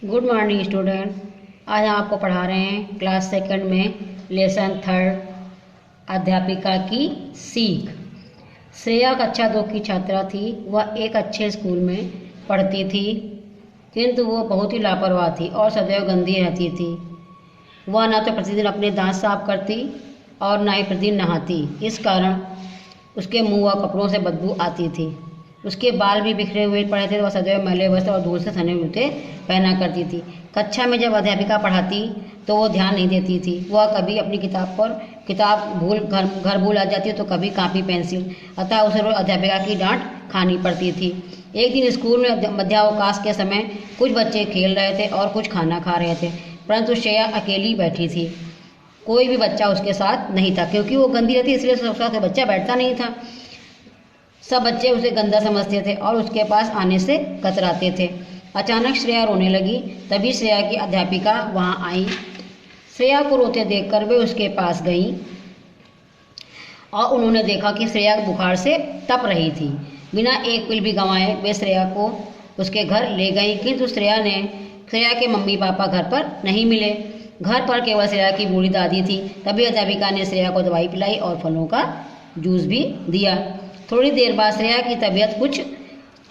Good morning student. आज हम आपको पढ़ा रहे हैं क्लास सेकंड में लेसन थर्ड अध्यापिका की सीख। श्रेया कक्षा 2 की छात्रा थी। वह एक अच्छे स्कूल में पढ़ती थी, किंतु वो बहुत ही लापरवाह थी और सदैव गंदी रहती थी। वह न तो प्रतिदिन अपने दांत साफ करती और न ही प्रतिदिन नहाती। इस कारण उसके मुंह व कपड़ों से बदबू आती थी। उसके बाल भी बिखरे हुए पड़े थे। वह सदैव मैले वस्त्र और धूल से सने हुए जूते पहना करती थी। कक्षा में जब अध्यापिका पढ़ाती तो वो ध्यान नहीं देती थी। वह कभी अपनी किताब भूल घर भूल आ जाती तो कभी कापी पेंसिल। अतः उसे रोज अध्यापिका की डांट खानी पड़ती थी। एक दिन स्कूल में मध्यावकाश के समय कुछ बच्चे खेल रहे थे और कुछ खाना खा रहे थे, परंतु श्रेया अकेली बैठी थी। कोई भी बच्चा उसके साथ नहीं था, क्योंकि वो गंदी रहती इसलिए उसके साथ बच्चा बैठता नहीं था। सब बच्चे उसे गंदा समझते थे और उसके पास आने से कतराते थे। अचानक श्रेया रोने लगी। तभी श्रेया की अध्यापिका वहां आई। श्रेया को रोते देखकर वे उसके पास गईं और उन्होंने देखा कि श्रेया बुखार से तप रही थी। बिना एक पल भी गंवाए वे श्रेया को उसके घर ले गईं, किंतु श्रेया के मम्मी पापा घर पर नहीं मिले। घर पर केवल श्रेया की बूढ़ी दादी थी। तभी अध्यापिका ने श्रेया को दवाई पिलाई और फलों का जूस भी दिया। थोड़ी देर बाद श्रेया की तबीयत कुछ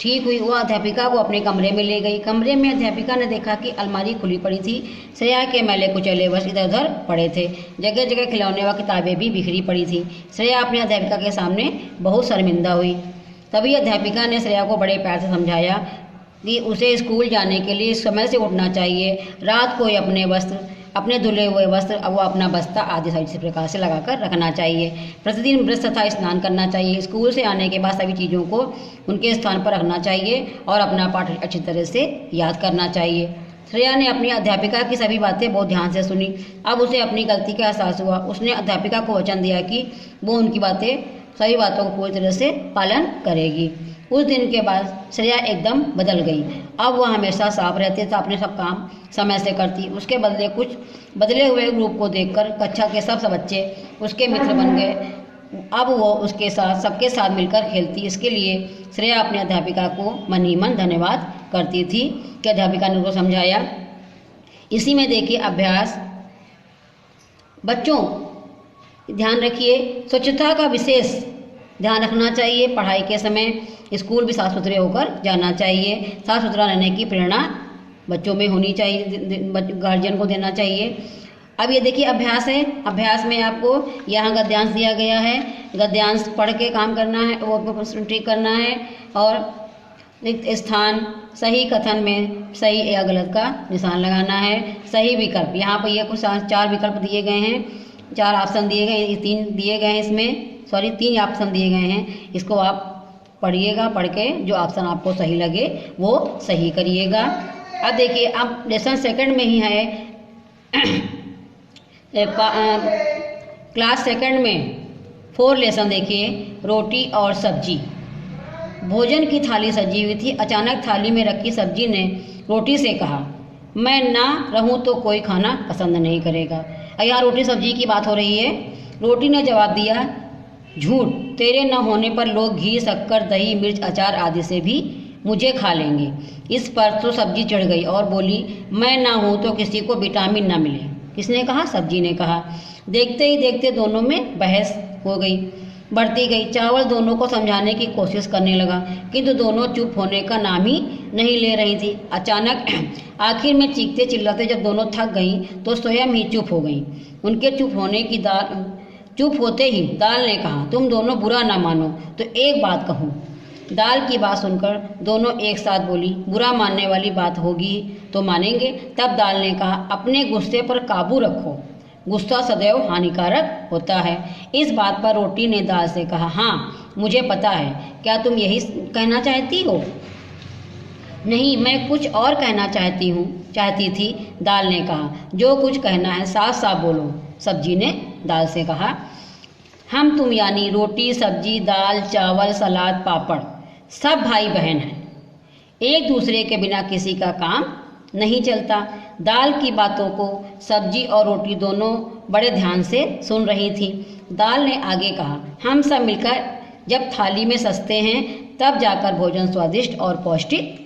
ठीक हुई। वह अध्यापिका को अपने कमरे में ले गई। कमरे में अध्यापिका ने देखा कि अलमारी खुली पड़ी थी। श्रेया के मैले कुचले वस्त्र इधर उधर पड़े थे। जगह जगह खिलौने व किताबें भी बिखरी पड़ी थी। श्रेया अपने अध्यापिका के सामने बहुत शर्मिंदा हुई। तभी अध्यापिका ने श्रेया को बड़े प्यार से समझाया कि उसे स्कूल जाने के लिए समय से उठना चाहिए। रात को अपने धुले हुए वस्त्र वो अपना बस्ता आदि सही प्रकार से लगाकर रखना चाहिए। प्रतिदिन ब्रश तथा स्नान करना चाहिए। स्कूल से आने के बाद सभी चीज़ों को उनके स्थान पर रखना चाहिए और अपना पाठ अच्छी तरह से याद करना चाहिए। श्रेया ने अपनी अध्यापिका की सभी बातें बहुत ध्यान से सुनी। अब उसे अपनी गलती का एहसास हुआ। उसने अध्यापिका को वचन दिया कि वो उनकी सभी बातों को पूरी तरह से पालन करेगी। उस दिन के बाद श्रेया एकदम बदल गई। अब वह हमेशा साफ रहती था, अपने सब काम समय से करती। उसके बदले हुए रूप को देखकर कक्षा के सब बच्चे उसके मित्र बन गए। अब वो सबके साथ मिलकर खेलती। इसके लिए श्रेया अपने अध्यापिका को मन ही मन धन्यवाद करती थी कि अध्यापिका ने उनको समझाया। इसी में देखिए अभ्यास। बच्चों ध्यान रखिए, स्वच्छता का विशेष ध्यान रखना चाहिए। पढ़ाई के समय स्कूल भी साफ सुथरे होकर जाना चाहिए। साफ सुथरा रहने की प्रेरणा बच्चों में होनी चाहिए, गार्जियन को देना चाहिए। अब ये देखिए अभ्यास है। अभ्यास में आपको यहाँ गद्यांश दिया गया है। गद्यांश पढ़ के काम करना है, वो ठीक करना है और स्थान सही कथन में सही या गलत का निशान लगाना है। सही विकल्प, यहाँ पर ये कुछ 4 विकल्प दिए गए हैं, 4 ऑप्शन दिए गए हैं, 3 दिए गए हैं इसमें, 3 ऑप्शन दिए गए हैं। इसको आप पढ़िएगा, पढ़ के जो ऑप्शन आपको सही लगे वो सही करिएगा। अब देखिए, अब लेसन सेकंड में ही है क्लास सेकंड में 4 लेसन देखिए, रोटी और सब्जी। भोजन की थाली सजी हुई थी। अचानक थाली में रखी सब्जी ने रोटी से कहा, मैं ना रहूं तो कोई खाना पसंद नहीं करेगा। यहाँ रोटी सब्जी की बात हो रही है। रोटी ने जवाब दिया, झूठ, तेरे न होने पर लोग घी, शक्कर, दही, मिर्च, अचार आदि से भी मुझे खा लेंगे। इस पर तो सब्जी चढ़ गई और बोली, मैं ना हूँ तो किसी को विटामिन ना मिले। किसने कहा? सब्जी ने कहा। देखते ही देखते दोनों में बहस हो गई, बढ़ती गई। चावल दोनों को समझाने की कोशिश करने लगा, किंतु दोनों चुप होने का नाम ही नहीं ले रही थी। अचानक आखिर में चीखते चिल्लाते जब दोनों थक गईं तो स्वयं ही चुप हो गईं। उनके चुप होते ही दाल ने कहा, तुम दोनों बुरा ना मानो तो एक बात कहूँ। दाल की बात सुनकर दोनों एक साथ बोली, बुरा मानने वाली बात होगी तो मानेंगे। तब दाल ने कहा, अपने गुस्से पर काबू रखो, गुस्सा सदैव हानिकारक होता है। इस बात पर रोटी ने दाल से कहा, हाँ मुझे पता है, क्या तुम यही कहना चाहती हो? नहीं, मैं कुछ और कहना चाहती थी, दाल ने कहा। जो कुछ कहना है साफ साफ बोलो, सब्जी ने दाल से कहा। हम तुम यानी रोटी, सब्जी, दाल, चावल, सलाद, पापड़ सब भाई बहन हैं। एक दूसरे के बिना किसी का काम नहीं चलता। दाल की बातों को सब्जी और रोटी दोनों बड़े ध्यान से सुन रही थी। दाल ने आगे कहा, हम सब मिलकर जब थाली में सजते हैं तब जाकर भोजन स्वादिष्ट और पौष्टिक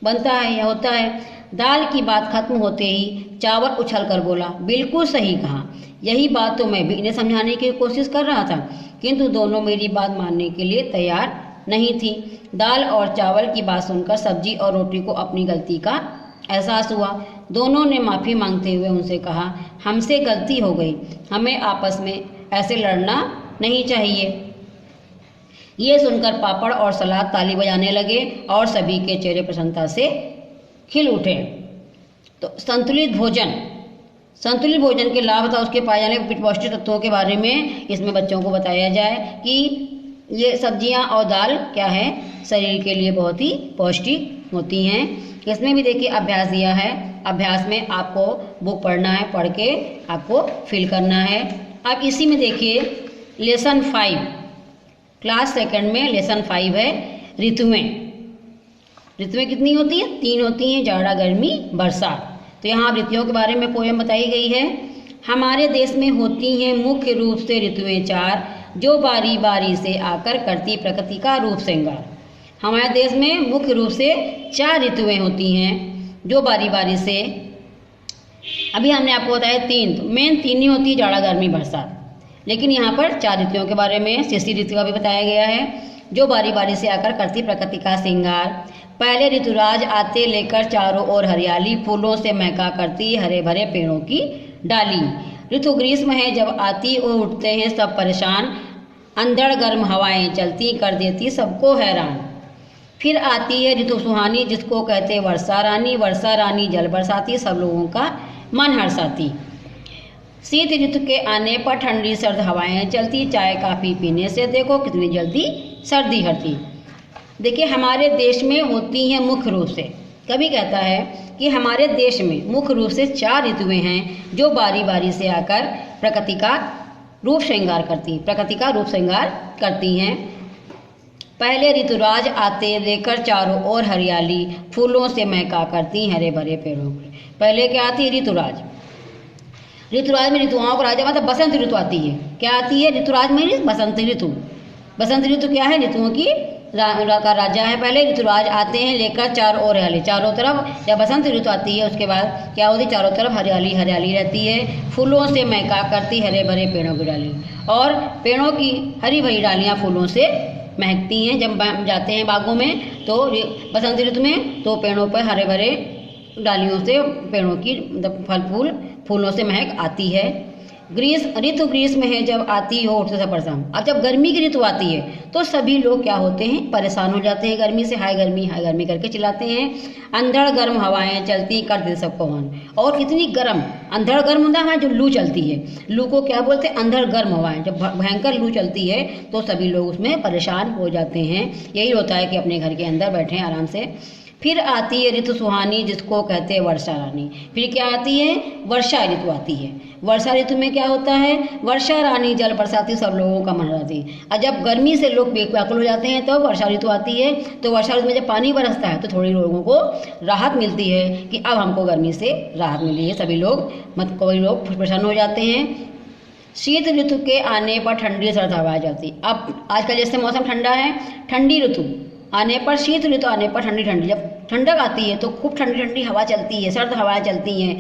बनता है या होता है। दाल की बात खत्म होते ही चावल उछल कर बोला, बिल्कुल सही कहा, यही बात तो मैं भी इन्हें समझाने की कोशिश कर रहा था, किंतु दोनों मेरी बात मानने के लिए तैयार नहीं थी। दाल और चावल की बात सुनकर सब्जी और रोटी को अपनी गलती का एहसास हुआ। दोनों ने माफ़ी मांगते हुए उनसे कहा, हमसे गलती हो गई, हमें आपस में ऐसे लड़ना नहीं चाहिए। ये सुनकर पापड़ और सलाद ताली बजाने लगे और सभी के चेहरे प्रसन्नता से खिल उठे। तो संतुलित भोजन के लाभ तथा उसके पाए जाने पौष्टिक तत्वों के बारे में इसमें बच्चों को बताया जाए कि ये सब्जियां और दाल क्या है, शरीर के लिए बहुत ही पौष्टिक होती हैं। इसमें भी देखिए अभ्यास दिया है, अभ्यास में आपको बुक पढ़ना है, पढ़ के आपको फिल करना है। अब इसी में देखिए लेसन 5 क्लास सेकंड में लेसन 5 है ऋतुएं। ऋतुएं कितनी होती हैं? 3 होती हैं, जाड़ा, गर्मी, बरसात। तो यहाँ ऋतुओं के बारे में पोएम बताई गई है। हमारे देश में होती हैं मुख्य रूप से ऋतुएं 4, जो बारी बारी से आकर करती प्रकृति का रूप श्रृंगार। हमारे देश में मुख्य रूप से 4 ऋतुएं होती हैं जो बारी बारी से, अभी हमने आपको बताया 3, तो मेन 3 ही होती है, जाड़ा, गर्मी, बरसात। लेकिन यहाँ पर 4 ऋतुओं के बारे में शिशिर ऋतु का भी बताया गया है, जो बारी बारी से आकर करती प्रकृति का श्रृंगार। पहले ऋतुराज आते लेकर चारों ओर हरियाली, फूलों से महका करती हरे भरे पेड़ों की डाली। ऋतु ग्रीष्म है, जब आती और उठते हैं सब परेशान, अंधड़ गर्म हवाएं चलती कर देती सबको हैरान। फिर आती है ऋतु सुहानी, जिसको कहते वर्षा रानी। वर्षा रानी जल बरसाती, सब लोगों का मन हर्षाती। शीत ऋतु के आने पर ठंडी सर्द हवाएं चलती, चाय काफ़ी पीने से देखो कितनी जल्दी सर्दी हटती। देखिए हमारे देश में होती हैं मुख्य रूप से, कभी कहता है कि हमारे देश में मुख्य रूप से 4 ऋतुएं हैं जो बारी बारी से आकर प्रकृति का रूप श्रृंगार करती हैं। पहले ऋतुराज आते लेकर चारों ओर हरियाली, फूलों से महका करती हरे भरे पेड़ों को। पहले क्या आती है? ऋतुराज। ऋतुराज में ऋतुओं का राजा मतलब बसंत ऋतु आती है। क्या आती है ऋतुराज में? बसंत ऋतु। बसंत ऋतु क्या है? ऋतुओं की का राजा है। पहले ऋतुराज आते हैं लेकर चारों ओर हरियाली, चारों तरफ जब बसंत ऋतु आती है उसके बाद क्या होती है? चारों तरफ हरियाली हरियाली रहती है, फूलों से महका करती हरे भरे पेड़ों की डाली, और पेड़ों की हरी भरी डालियाँ फूलों से महकती हैं। जब जाते हैं बागों में तो बसंत ऋतु में, तो पेड़ों पर हरे भरे डालियों से पेड़ों की फल फूलों से महक आती है। ग्रीष्म है, जब आती हो उठते सब परेशान। अब जब गर्मी की ऋतु आती है तो सभी लोग क्या होते हैं? परेशान हो जाते हैं गर्मी से, हाय गर्मी करके चिल्लाते हैं। अंधड़ गर्म हवाएं चलती कर दे सबको मन, और कितनी गर्म, अंधड़ गर्म होता है जो लू चलती है, लू को क्या बोलते हैं? अंधड़ गर्म हवाएं। जब भयंकर लू चलती है तो सभी लोग उसमें परेशान हो जाते हैं। यही होता है कि अपने घर के अंदर बैठे आराम से। फिर आती है ऋतु सुहानी, जिसको कहते हैं वर्षा रानी। फिर क्या आती है? वर्षा ऋतु आती है। वर्षा ऋतु में क्या होता है? वर्षा रानी जल बरसाती, सब लोगों का मन रहती है। और जब गर्मी से लोग व्याकुल हो जाते हैं तो वर्षा ऋतु आती है। तो वर्षा ऋतु में जब पानी बरसता है तो थोड़ी लोगों को राहत मिलती है कि अब हमको गर्मी से राहत मिली है, सभी लोग कोई लोग प्रसन्न हो जाते हैं। शीत ऋतु के आने पर ठंडी सर्द हवा जाती। अब आजकल जैसे मौसम ठंडा है, ठंडी ऋतु आने पर, शीत ऋतु आने पर ठंडी जब ठंडक आती है तो खूब ठंडी ठंडी हवा चलती है, सर्द हवाएं चलती हैं।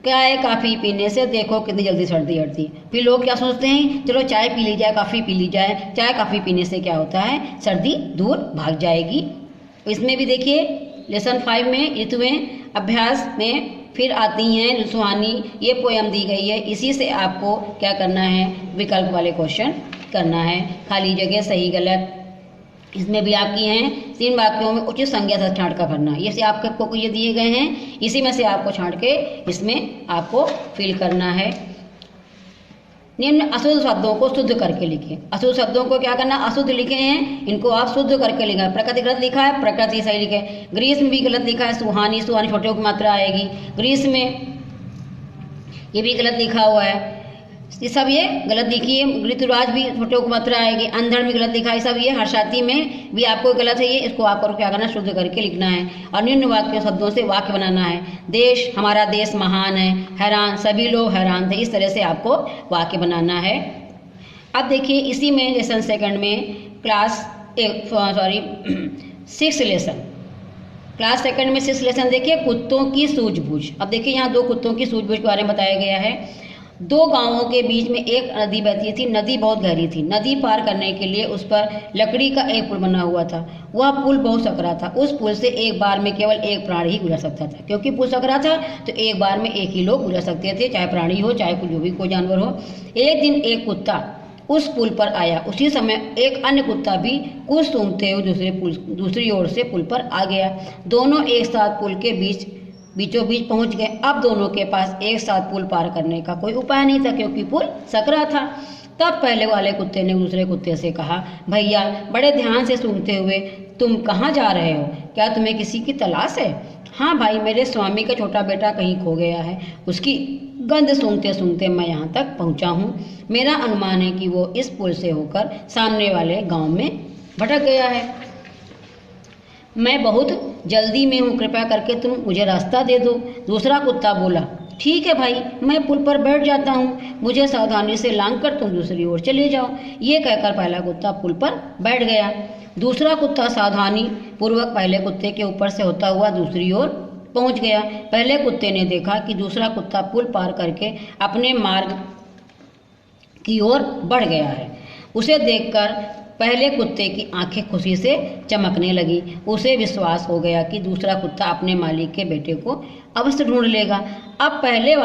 क्या है? काफ़ी पीने से देखो कितनी जल्दी सर्दी हटती। फिर लोग क्या सोचते हैं? चलो चाय पी ली जाए, काफ़ी पी ली जाए। चाय काफ़ी पीने से क्या होता है? सर्दी दूर भाग जाएगी। इसमें भी देखिए लेसन 5 में ऋतुएं अभ्यास में फिर आती हैं सुहानी, ये पोयम दी गई है। इसी से आपको क्या करना है? विकल्प वाले क्वेश्चन करना है, खाली जगह सही गलत। इसमें भी आपकी हैं 3 वाक्यों में उचित संज्ञा से छांट कर भरना। ये से आपको ये दिए गए हैं, इसी में से आपको छांट के इसमें आपको फिल करना है। निम्न अशुद्ध शब्दों को शुद्ध करके लिखें। अशुद्ध शब्दों को क्या करना? अशुद्ध लिखे हैं, इनको आप शुद्ध करके लिखा है। प्रकृति गलत लिखा है, प्रकृति सही लिखे। ग्रीष्म भी गलत लिखा है, सुहानी छोटे की मात्रा आएगी। ग्रीष्म में ये भी गलत लिखा हुआ है, ये सब ये गलत लिखिए। ऋतुराज भी छोटे को मात्रा आएगी। अंधड़ भी गलत लिखा है, सब ये हर्षाती में भी आपको गलत है, ये इसको आपको क्या करना? शुद्ध करके लिखना है। और निम्न वाक्य शब्दों से वाक्य बनाना है। देश, हमारा देश महान है, हैरान, सभी लोग हैरान थे। इस तरह से आपको वाक्य बनाना है। अब देखिए इसी में लेसन सेकंड में क्लास 6 लेसन क्लास सेकंड में 6 लेसन देखिए, कुत्तों की सूझबूझ। अब देखिए यहाँ 2 कुत्तों की सूझबूझ के बारे में बताया गया है। 2 गांवों के बीच में एक नदी बहती थी। नदी बहुत गहरी थी। नदी पार करने के लिए उस पर लकड़ी का एक पुल बना हुआ था। वह पुल बहुत सकरा था। उस पुल से एक बार में केवल एक प्राणी ही गुजर सकता था, क्योंकि पुल सकरा था तो एक बार में एक ही लोग गुजर सकते थे, चाहे प्राणी हो चाहे जो भी कोई जानवर हो। एक दिन एक कुत्ता उस पुल पर आया। उसी समय एक अन्य कुत्ता भी कुछ सूंघते हुए दूसरी ओर से पुल पर आ गया। दोनों एक साथ पुल के बीचों बीच पहुंच गए। अब दोनों के पास एक साथ पुल पार करने का कोई उपाय नहीं था, क्योंकि पुल सकरा था। तब पहले वाले कुत्ते ने दूसरे कुत्ते से कहा, भैया बड़े ध्यान से सूंघते हुए, तुम कहाँ जा रहे हो? क्या तुम्हें किसी की तलाश है? हाँ भाई, मेरे स्वामी का छोटा बेटा कहीं खो गया है। उसकी गंध सूंघते सूंघते मैं यहाँ तक पहुँचा हूँ। मेरा अनुमान है कि वो इस पुल से होकर सामने वाले गांव में भटक गया है। मैं बहुत जल्दी में हूँ, कृपया करके तुम मुझे रास्ता दे दो। दूसरा कुत्ता बोला, ठीक है भाई, मैं पुल पर बैठ जाता हूँ। मुझे सावधानी से लांघ कर तुम दूसरी ओर चले जाओ। ये कहकर पहला कुत्ता पुल पर बैठ गया। दूसरा कुत्ता सावधानी पूर्वक पहले कुत्ते के ऊपर से होता हुआ दूसरी ओर पहुंच गया। पहले कुत्ते ने देखा कि दूसरा कुत्ता पुल पार करके अपने मार्ग की ओर बढ़ गया है। उसे देखकर पहले कुत्ते की आंखें खुशी से चमकने लगी। उसे विश्वास हो गया कि दूसरा कुत्ता अपने मालिक के बेटे को अवश्य ढूंढ लेगा। अब पहला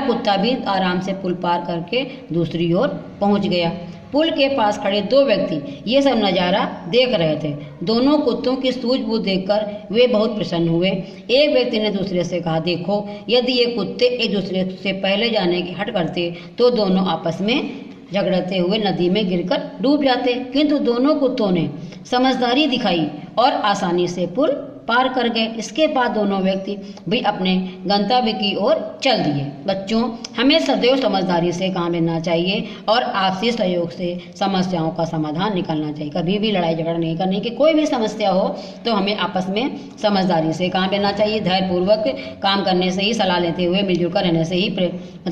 कुत्ता भी आराम से पुल पार करके दूसरी ओर पहुंच गया। पुल के पास खड़े 2 व्यक्ति ये सब नज़ारा देख रहे थे। दोनों कुत्तों की सूझबूझ देखकर वे बहुत प्रसन्न हुए। एक व्यक्ति ने दूसरे से कहा, देखो, यदि ये कुत्ते एक दूसरे से पहले जाने की हट करते तो दोनों आपस में झगड़ते हुए नदी में गिरकर डूब जाते, किंतु दोनों कुत्तों ने समझदारी दिखाई और आसानी से पुल पार कर गए। इसके बाद दोनों व्यक्ति भी अपने गंतव्य की ओर चल दिए। बच्चों, हमें सदैव समझदारी से काम लेना चाहिए और आपसी सहयोग से समस्याओं का समाधान निकालना चाहिए। कभी भी लड़ाई झगड़ा नहीं करनी। कि कोई भी समस्या हो तो हमें आपस में समझदारी से काम लेना चाहिए। धैर्यपूर्वक काम करने से ही, सलाह लेते हुए मिलजुल कर रहने से ही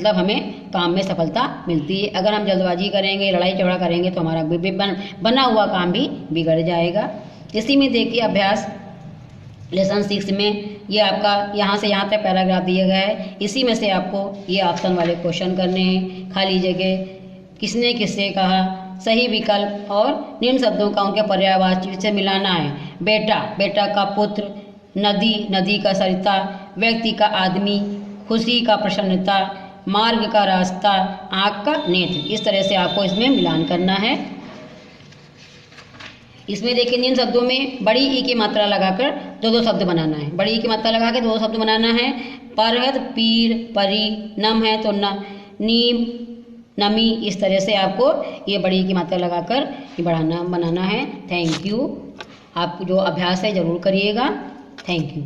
हमें काम में सफलता मिलती है। अगर हम जल्दबाजी करेंगे, लड़ाई झगड़ा करेंगे तो हमारा बना हुआ काम भी बिगड़ जाएगा। इसी में देखिए अभ्यास लेसन 6 में ये आपका यहाँ से यहाँ तक पैराग्राफ दिया गया है। इसी में से आपको ये ऑप्शन वाले क्वेश्चन करने हैं। खाली जगह, किसने किससे कहा, सही विकल्प और निम्न शब्दों का उनके पर्यायवाची से मिलाना है। बेटा, बेटा का पुत्र, नदी, नदी का सरिता, व्यक्ति का आदमी, खुशी का प्रसन्नता, मार्ग का रास्ता, आँख का नेत्र। इस तरह से आपको इसमें मिलान करना है। इसमें देखिए निम्न शब्दों में बड़ी ई की मात्रा लगाकर 2-2 शब्द बनाना है। बड़ी ई की मात्रा लगा के 2 शब्द बनाना है। परहत, पीर, परी, नम है तो नीम, नमी। इस तरह से आपको ये बड़ी ई की मात्रा लगाकर ये बनाना है। Thank you. आप जो अभ्यास है ज़रूर करिएगा। Thank you.